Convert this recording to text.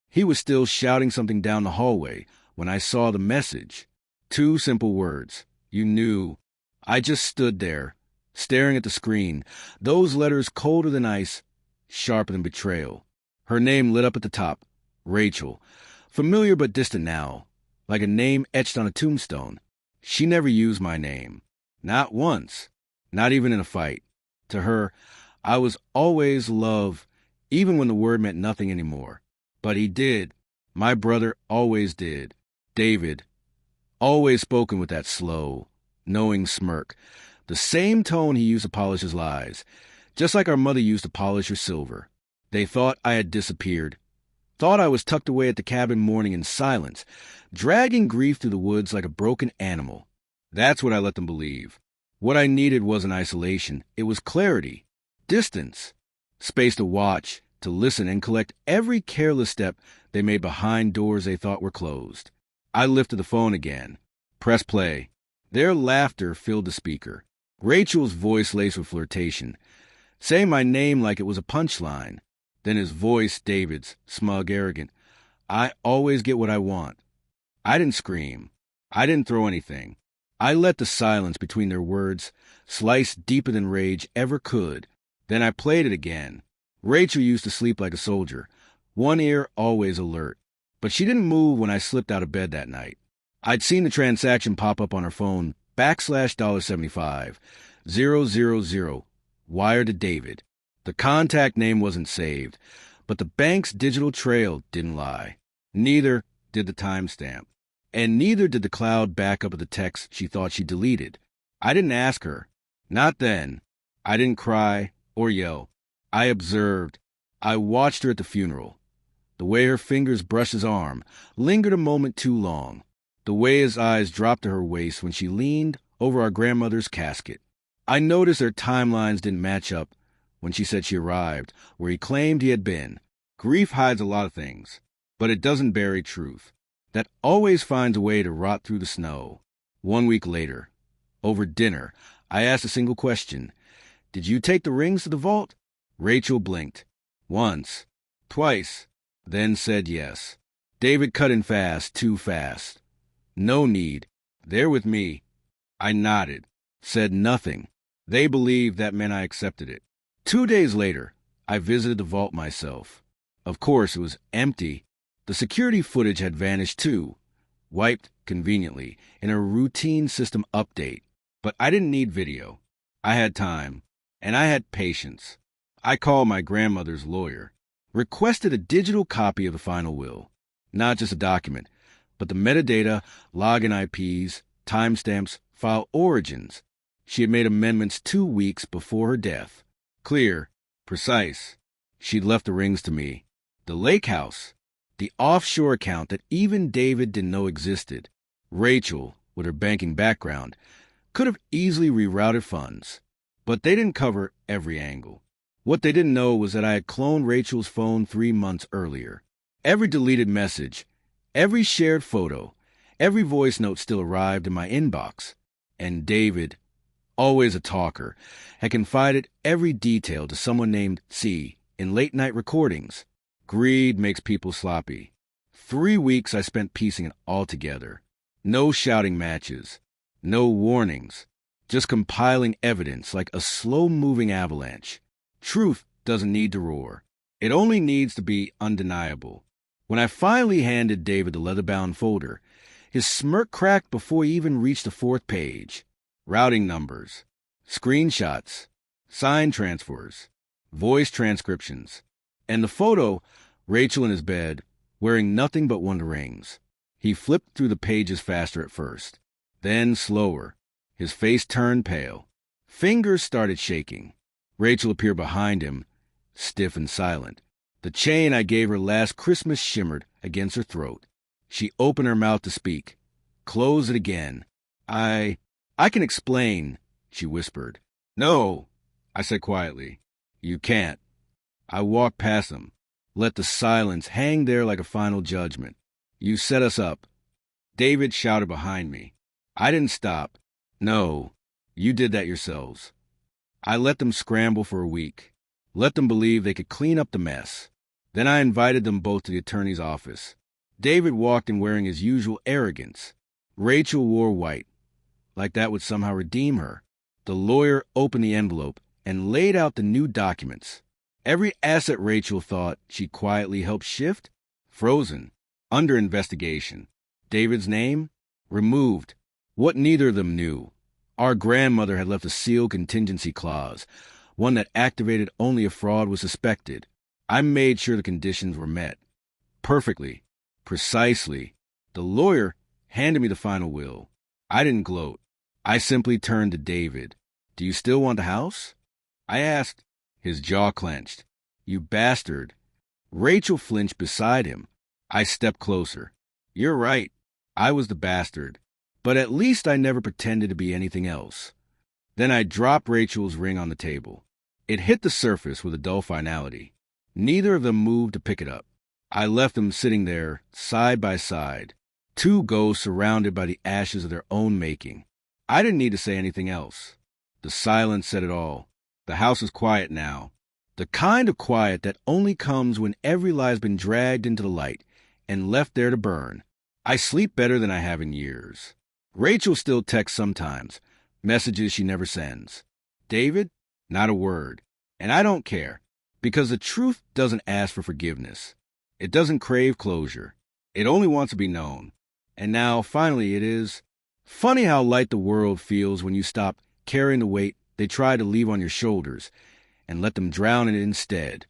He was still shouting something down the hallway when I saw the message. 2 simple words. You knew. I just stood there, staring at the screen, those letters colder than ice, sharper than betrayal. Her name lit up at the top. Rachel. Familiar but distant now, like a name etched on a tombstone. She never used my name. Not once. Not even in a fight. To her, I was always love, even when the word meant nothing anymore. But he did. My brother always did. David. Always spoken with that slow, knowing smirk. The same tone he used to polish his lies. Just like our mother used to polish her silver. They thought I had disappeared. Thought I was tucked away at the cabin mourning in silence, dragging grief through the woods like a broken animal. That's what I let them believe. What I needed wasn't isolation. It was clarity. Distance. Space to watch, to listen, and collect every careless step they made behind doors they thought were closed. I lifted the phone again. Press play. Their laughter filled the speaker. Rachel's voice laced with flirtation, saying my name like it was a punchline. Then his voice, David's, smug, arrogant. I always get what I want. I didn't scream. I didn't throw anything. I let the silence between their words slice deeper than rage ever could. Then I played it again. Rachel used to sleep like a soldier, one ear always alert. But she didn't move when I slipped out of bed that night. I'd seen the transaction pop up on her phone, /$75, 000, wire to David. The contact name wasn't saved, but the bank's digital trail didn't lie. Neither did the timestamp. And neither did the cloud backup of the text she thought she deleted. I didn't ask her. Not then. I didn't cry or yell. I observed. I watched her at the funeral. The way her fingers brushed his arm lingered a moment too long. The way his eyes dropped to her waist when she leaned over our grandmother's casket. I noticed their timelines didn't match up when she said she arrived where he claimed he had been. Grief hides a lot of things, but it doesn't bury truth. That always finds a way to rot through the snow. 1 week later, over dinner, I asked a single question. Did you take the rings to the vault? Rachel blinked. Once. Twice. Then said yes. David cut in fast, too fast. No need. They're with me. I nodded. Said nothing. They believed that meant I accepted it. 2 days later, I visited the vault myself. Of course, it was empty. The security footage had vanished too, wiped conveniently in a routine system update. But I didn't need video. I had time, and I had patience. I called my grandmother's lawyer, requested a digital copy of the final will, not just a document, but the metadata, login IPs, timestamps, file origins. She had made amendments 2 weeks before her death. Clear, precise. She'd left the rings to me. The lake house. The offshore account that even David didn't know existed. Rachel, with her banking background, could have easily rerouted funds. But they didn't cover every angle. What they didn't know was that I had cloned Rachel's phone 3 months earlier. Every deleted message, every shared photo, every voice note still arrived in my inbox. And David, always a talker, had confided every detail to someone named C in late-night recordings. Greed makes people sloppy. 3 weeks I spent piecing it all together. No shouting matches. No warnings. Just compiling evidence like a slow-moving avalanche. Truth doesn't need to roar. It only needs to be undeniable. When I finally handed David the leather-bound folder, his smirk cracked before he even reached the 4th page. Routing numbers. Screenshots. Sign transfers. Voice transcriptions. And the photo, Rachel in his bed, wearing nothing but one of the rings. He flipped through the pages faster at first, then slower. His face turned pale. Fingers started shaking. Rachel appeared behind him, stiff and silent. The chain I gave her last Christmas shimmered against her throat. She opened her mouth to speak, closed it again. I can explain, she whispered. No, I said quietly. You can't. I walked past them, let the silence hang there like a final judgment. You set us up. David shouted behind me. I didn't stop. No, you did that yourselves. I let them scramble for a week. Let them believe they could clean up the mess. Then I invited them both to the attorney's office. David walked in wearing his usual arrogance. Rachel wore white, like that would somehow redeem her. The lawyer opened the envelope and laid out the new documents. Every asset Rachel thought she'd quietly helped shift, frozen, under investigation. David's name? Removed. What neither of them knew. Our grandmother had left a sealed contingency clause, one that activated only if fraud was suspected. I made sure the conditions were met. Perfectly. Precisely. The lawyer handed me the final will. I didn't gloat. I simply turned to David. Do you still want the house? I asked. His jaw clenched. You bastard. Rachel flinched beside him. I stepped closer. You're right. I was the bastard. But at least I never pretended to be anything else. Then I dropped Rachel's ring on the table. It hit the surface with a dull finality. Neither of them moved to pick it up. I left them sitting there, side by side, two ghosts surrounded by the ashes of their own making. I didn't need to say anything else. The silence said it all. The house is quiet now. The kind of quiet that only comes when every lie has been dragged into the light and left there to burn. I sleep better than I have in years. Rachel still texts sometimes, messages she never sends. David? Not a word. And I don't care, because the truth doesn't ask for forgiveness. It doesn't crave closure. It only wants to be known. And now, finally, it is. Funny how light the world feels when you stop carrying the weight they try to leave on your shoulders and let them drown in it instead.